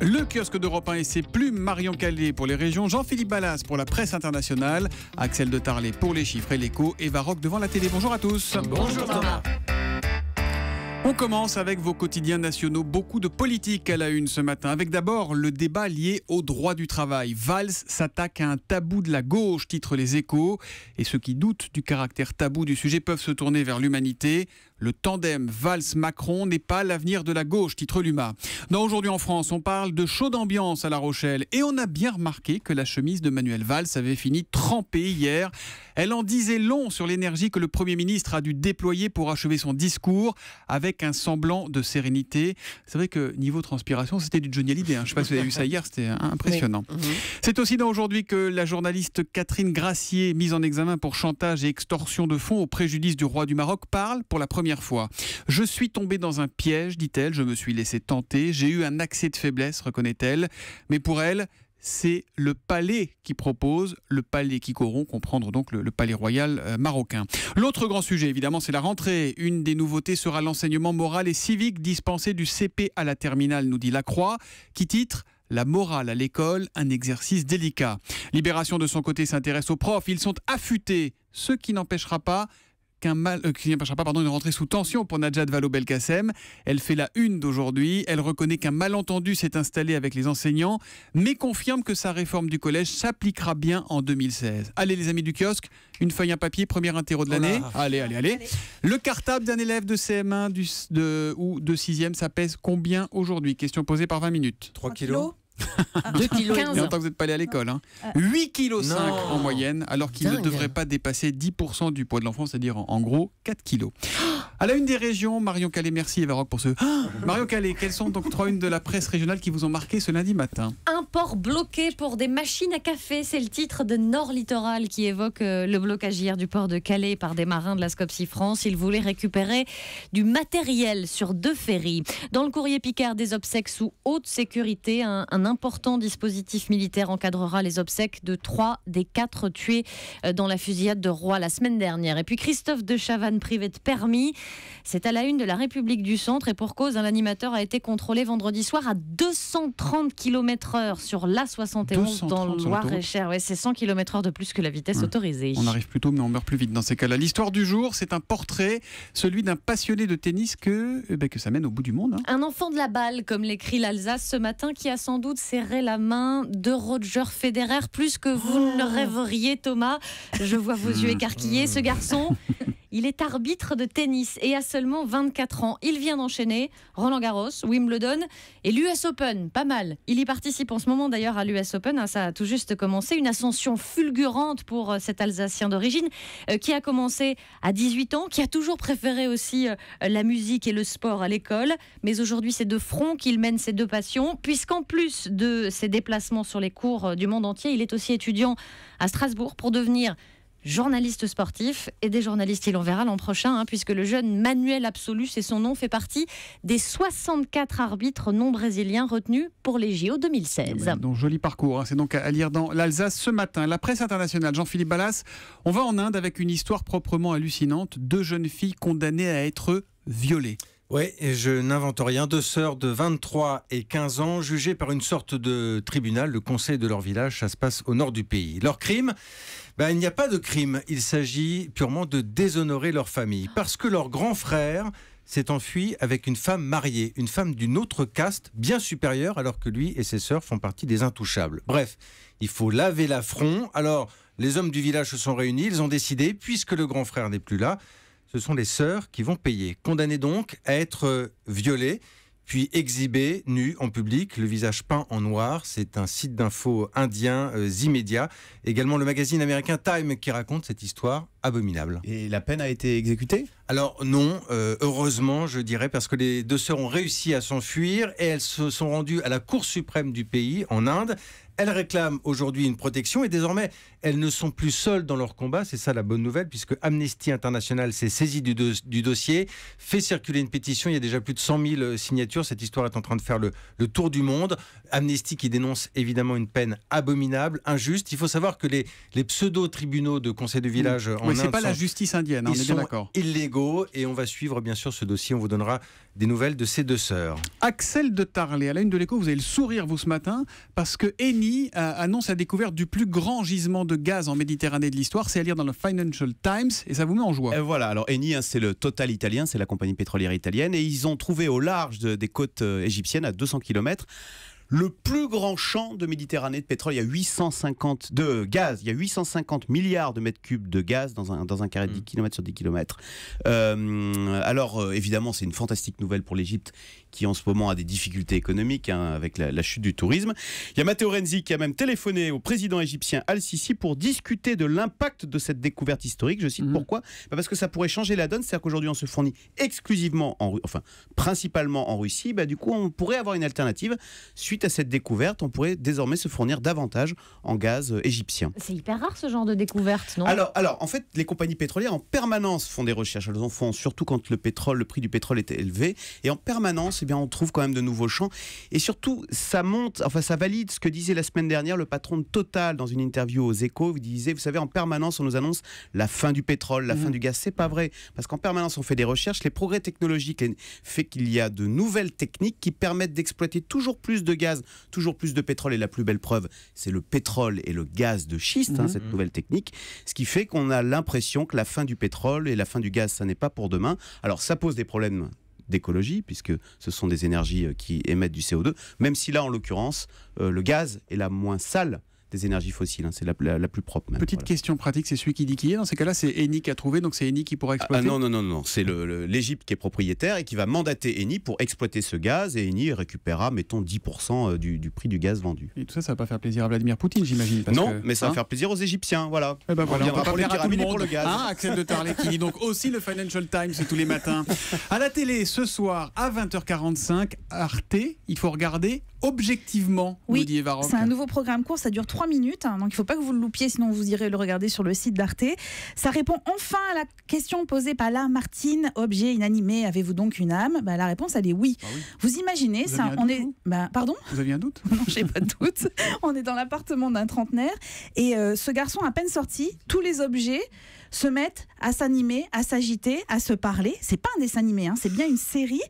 Le kiosque d'Europe 1 et ses plumes, Marion Calais pour les régions, Jean-Philippe Ballas pour la presse internationale, Axel de Tarlet pour les chiffres et l'écho, Eva Rock devant la télé. Bonjour à tous. Bonjour Thomas. On commence avec vos quotidiens nationaux. Beaucoup de politique à la une ce matin. Avec d'abord le débat lié au droit du travail. Valls s'attaque à un tabou de la gauche, titre Les Échos. Et ceux qui doutent du caractère tabou du sujet peuvent se tourner vers l'humanité. Le tandem Valls-Macron n'est pas l'avenir de la gauche, titre l'UMA. Non, aujourd'hui en France, on parle de chaude ambiance à La Rochelle. Et on a bien remarqué que la chemise de Manuel Valls avait fini trempée hier. Elle en disait long sur l'énergie que le Premier ministre a dû déployer pour achever son discours avec un semblant de sérénité. C'est vrai que niveau transpiration, c'était du Johnny Hallyday. Je ne sais pas si vous avez vu ça hier, c'était impressionnant. Oui. C'est aussi dans Aujourd'hui que la journaliste Catherine Gracier, mise en examen pour chantage et extorsion de fonds au préjudice du roi du Maroc, parle pour la première fois. Je suis tombée dans un piège, dit-elle, je me suis laissée tenter, j'ai eu un accès de faiblesse, reconnaît-elle, mais pour elle, c'est le palais qui propose, le palais qui corrompt, comprendre donc le palais royal marocain. L'autre grand sujet, évidemment, c'est la rentrée. Une des nouveautés sera l'enseignement moral et civique dispensé du CP à la terminale, nous dit La Croix, qui titre « La morale à l'école, un exercice délicat ». Libération, de son côté, s'intéresse aux profs. Ils sont affûtés, ce qui n'empêchera pas une rentrée sous tension pour Najat Vallaud-Belkacem. Elle fait la une d'aujourd'hui. Elle reconnaît qu'un malentendu s'est installé avec les enseignants, mais confirme que sa réforme du collège s'appliquera bien en 2016. Allez les amis du kiosque, une feuille, un papier, premier interro de l'année. Allez. Le cartable d'un élève de CM1 ou de 6e, ça pèse combien aujourd'hui? Question posée par 20 minutes. 3 kilos. 2 kilos. Et en tant que vous n'êtes pas allé à l'école. 8,5 kg en moyenne, alors qu'il ne devrait pas dépasser 10% du poids de l'enfant, c'est-à-dire en gros 4 kilos. À la une des régions, Marion Calais, merci Eva Rock pour ce... Marion Calais, quelles sont donc 3 unes de la presse régionale qui vous ont marqué ce lundi matin? Un port bloqué pour des machines à café, c'est le titre de Nord Littoral qui évoque le blocage hier du port de Calais par des marins de la Scopsi France. Ils voulaient récupérer du matériel sur 2 ferries. Dans le courrier Picard, des obsèques sous haute sécurité. Un important dispositif militaire encadrera les obsèques de 3 des 4 tués dans la fusillade de Roye la semaine dernière. Et puis Christophe de Chavannes privé de permis. C'est à la une de la République du Centre et pour cause, l'animateur a été contrôlé vendredi soir à 230 km/h sur l'A71 dans le Loir-et-Cher. Ouais, c'est 100 km/h de plus que la vitesse autorisée. On arrive plus tôt mais on meurt plus vite dans ces cas-là. L'histoire du jour, c'est un portrait, celui d'un passionné de tennis que ça mène au bout du monde. Un enfant de la balle, comme l'écrit l'Alsace ce matin, qui a sans doute serré la main de Roger Federer plus que vous ne le rêveriez, Thomas. Je vois vos yeux écarquillés. Ce garçon... Il est arbitre de tennis et a seulement 24 ans. Il vient d'enchaîner Roland-Garros, Wimbledon et l'US Open. Pas mal. Il y participe en ce moment d'ailleurs à l'US Open. Ça a tout juste commencé. Une ascension fulgurante pour cet Alsacien d'origine qui a commencé à 18 ans, qui a toujours préféré aussi la musique et le sport à l'école. Mais aujourd'hui, c'est de front qu'il mène ses 2 passions, puisqu'en plus de ses déplacements sur les cours du monde entier, il est aussi étudiant à Strasbourg pour devenir journaliste sportif, et des journalistes, il en verra l'an prochain, puisque le jeune Manuel Absolu, c'est son nom, fait partie des 64 arbitres non brésiliens retenus pour les JO 2016. Donc joli parcours, c'est donc à lire dans l'Alsace ce matin. La presse internationale, Jean-Philippe Ballas, on va en Inde avec une histoire proprement hallucinante, 2 jeunes filles condamnées à être violées. Oui, et je n'invente rien. 2 sœurs de 23 et 15 ans, jugées par une sorte de tribunal, le conseil de leur village. Ça se passe au nord du pays. Leur crime, il n'y a pas de crime. Il s'agit purement de déshonorer leur famille. Parce que leur grand frère s'est enfui avec une femme mariée, une femme d'une autre caste, bien supérieure, alors que lui et ses sœurs font partie des intouchables. Bref, il faut laver l'affront. Alors, les hommes du village se sont réunis. Ils ont décidé, puisque le grand frère n'est plus là, ce sont les sœurs qui vont payer. Condamnées donc à être violées, puis exhibées nues en public, le visage peint en noir. C'est un site d'info indien, Zimedia. Également le magazine américain Time qui raconte cette histoire abominable. Et la peine a été exécutée ? Alors non, heureusement je dirais, parce que les 2 sœurs ont réussi à s'enfuir et elles se sont rendues à la Cour suprême du pays, en Inde. Elles réclament aujourd'hui une protection et désormais elles ne sont plus seules dans leur combat. C'est ça la bonne nouvelle, puisque Amnesty International s'est saisi du dossier, fait circuler une pétition. Il y a déjà plus de 100 000 signatures. Cette histoire est en train de faire le tour du monde. Amnesty qui dénonce évidemment une peine abominable, injuste. Il faut savoir que les pseudo-tribunaux de conseil de village en c'est pas la justice indienne, on est bien d'accord. Illégaux, et on va suivre bien sûr ce dossier. On vous donnera des nouvelles de ces deux sœurs. Axel de Tarlet, à la une de l'Écho, vous avez le sourire vous ce matin parce que Eni annonce la découverte du plus grand gisement de gaz en Méditerranée de l'histoire. C'est à lire dans le Financial Times et ça vous met en joie. Voilà, alors Eni, c'est le Total italien, c'est la compagnie pétrolière italienne, et ils ont trouvé au large des côtes égyptiennes, à 200 km, le plus grand champ de Méditerranée de pétrole. Il y a 850 de gaz, il y a 850 milliards de mètres cubes de gaz dans un carré de 10 km sur 10 km. Alors évidemment, c'est une fantastique nouvelle pour l'Égypte qui en ce moment a des difficultés économiques avec la chute du tourisme. Il y a Matteo Renzi qui a même téléphoné au président égyptien Al-Sisi pour discuter de l'impact de cette découverte historique. Je cite pourquoi ? Parce que ça pourrait changer la donne. C'est-à-dire qu'aujourd'hui on se fournit exclusivement, principalement en Russie. Du coup on pourrait avoir une alternative. Suite à cette découverte, on pourrait désormais se fournir davantage en gaz égyptien. C'est hyper rare ce genre de découverte, non ? Alors, en fait, les compagnies pétrolières en permanence font des recherches. Elles en font surtout quand le prix du pétrole est élevé. Et en permanence, on trouve quand même de nouveaux champs. Et surtout, ça valide ce que disait la semaine dernière le patron de Total dans une interview aux Échos. Il disait, vous savez, en permanence, on nous annonce la fin du pétrole, la fin du gaz. C'est pas vrai. Parce qu'en permanence, on fait des recherches. Les progrès technologiques fait qu'il y a de nouvelles techniques qui permettent d'exploiter toujours plus de gaz, toujours plus de pétrole, et la plus belle preuve, c'est le pétrole et le gaz de schiste, cette nouvelle technique, ce qui fait qu'on a l'impression que la fin du pétrole et la fin du gaz, ça n'est pas pour demain. Alors ça pose des problèmes d'écologie, puisque ce sont des énergies qui émettent du CO2, même si là, en l'occurrence, le gaz est la moins sale des énergies fossiles, c'est la plus propre même. Petite question pratique, c'est celui qui dit qui est. Dans ces cas-là, c'est Eni qui a trouvé, donc c'est Eni qui pourra exploiter. Non, c'est l'Égypte qui est propriétaire et qui va mandater Eni pour exploiter ce gaz, et Eni récupérera, mettons, 10% du prix du gaz vendu. Et tout ça, ça va pas faire plaisir à Vladimir Poutine, j'imagine. Mais ça va faire plaisir aux Égyptiens, voilà. On viendra va pour les plaire à tout le pyramides et monde. pour le gaz. Axel de Tarlet qui lit donc aussi le Financial Times tous les matins. À la télé, ce soir, à 20h45, Arte, il faut regarder objectivement, oui, nous dit Eva Rock. C'est un nouveau programme court, ça dure 3 minutes, donc il ne faut pas que vous le loupiez, sinon vous irez le regarder sur le site d'Arte. Ça répond enfin à la question posée par Martine, objet inanimé, avez-vous donc une âme ? La réponse, elle est oui. Ah oui. Vous imaginez, pardon ? Vous aviez un doute ? Non, j'ai pas de doute. On est dans l'appartement d'un trentenaire, et ce garçon, à peine sorti, tous les objets se mettent à s'animer, à s'agiter, à se parler. C'est pas un dessin animé, c'est bien une série,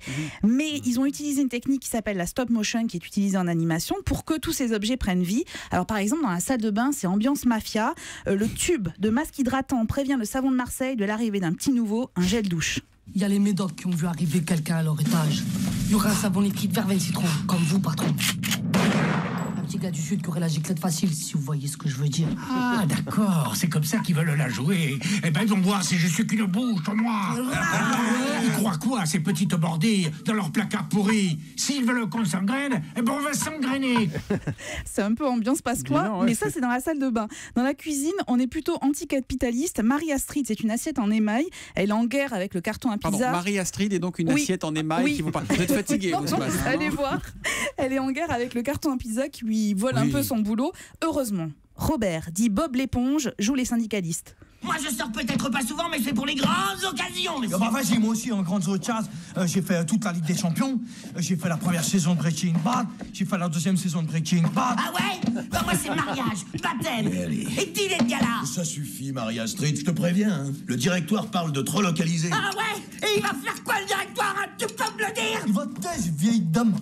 mais ils ont utilisé une technique qui s'appelle la stop motion, qui est utilisée en animation pour que tous ces objets prennent vie. Alors par exemple, dans la salle de bain, c'est ambiance mafia. Le tube de masque hydratant prévient le savon de Marseille de l'arrivée d'un petit nouveau, un gel douche. Il y a les médocs qui ont vu arriver quelqu'un à leur étage. Il y aura un savon liquide verveine citron, comme vous, patron. Un petit gars du Sud qui aurait la giclette facile, si vous voyez ce que je veux dire. Ah, d'accord, c'est comme ça qu'ils veulent la jouer. Eh ben, ils vont voir si je suis qu'une bouche, moi. Ils croient quoi, ces petites bordilles, dans leur placard pourri ? S'ils veulent qu'on s'engraine, eh ben, on va s'engrainer. C'est un peu ambiance Pasqua, mais ça, c'est dans la salle de bain. Dans la cuisine, on est plutôt anticapitaliste. Marie-Astrid, c'est une assiette en émail. Elle est en guerre avec le carton à pizza. Pardon, Marie-Astrid est donc une assiette en émail qui vous parle. Vous êtes fatigué, vous, ce matin. Allez voir. Elle est en guerre avec le carton à pizza qui lui vole un peu son boulot. Heureusement, Robert, dit Bob l'éponge, joue les syndicalistes. Moi je sors peut-être pas souvent, mais c'est pour les grandes occasions. Vas-y, moi aussi en grandes occasions. J'ai fait toute la Ligue des Champions. J'ai fait la première saison de Breaking Bad. J'ai fait la deuxième saison de Breaking Bad. Ah ouais ? Moi c'est mariage, baptême. Et dîner de gala. Ça suffit, Marie-Astrid, je te préviens. Le directoire parle de te relocaliser. Ah ouais ? Et il va faire quoi le directoire ? Tu peux me le dire ? Il va te taire, vieille dame.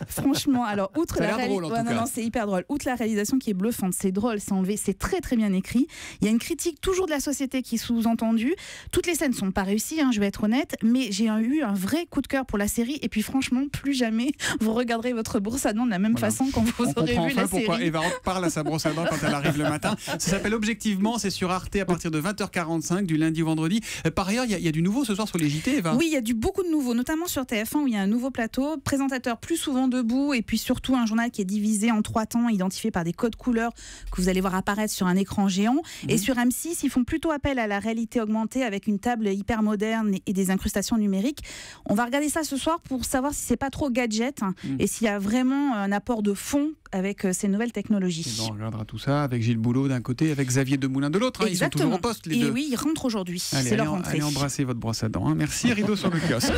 Franchement, alors outre la réalisation, c'est hyper drôle. Outre la réalisation qui est bluffante, c'est drôle, c'est enlevé, c'est très très bien écrit. Il y a une critique toujours de la société qui est sous-entendue. Toutes les scènes sont pas réussies, je vais être honnête, mais j'ai eu un vrai coup de cœur pour la série. Et puis franchement, plus jamais vous regarderez votre brosse à dents de la même façon quand vous aurez vu la série. Pourquoi Eva Rock parle à sa brosse à dents quand elle arrive le matin. Ça s'appelle Objectivement, c'est sur Arte à partir de 20h45 du lundi au vendredi. Par ailleurs, il y a du nouveau ce soir sur les JT, Eva. Oui, il y a beaucoup de nouveaux, notamment sur TF1 où il y a un nouveau plateau, présentateur plus souvent debout, et puis surtout un journal qui est divisé en 3 temps, identifié par des codes couleurs que vous allez voir apparaître sur un écran géant. Et sur M6, ils font plutôt appel à la réalité augmentée avec une table hyper moderne et des incrustations numériques. On va regarder ça ce soir pour savoir si c'est pas trop gadget et s'il y a vraiment un apport de fond avec ces nouvelles technologies. Et on regardera tout ça avec Gilles Boulot d'un côté, avec Xavier Demoulin de l'autre. Ils sont toujours au poste, les deux. Et oui, ils rentrent aujourd'hui. C'est leur rentrée. Allez embrasser votre brosse à dents. Merci, rideau sur le kiosque.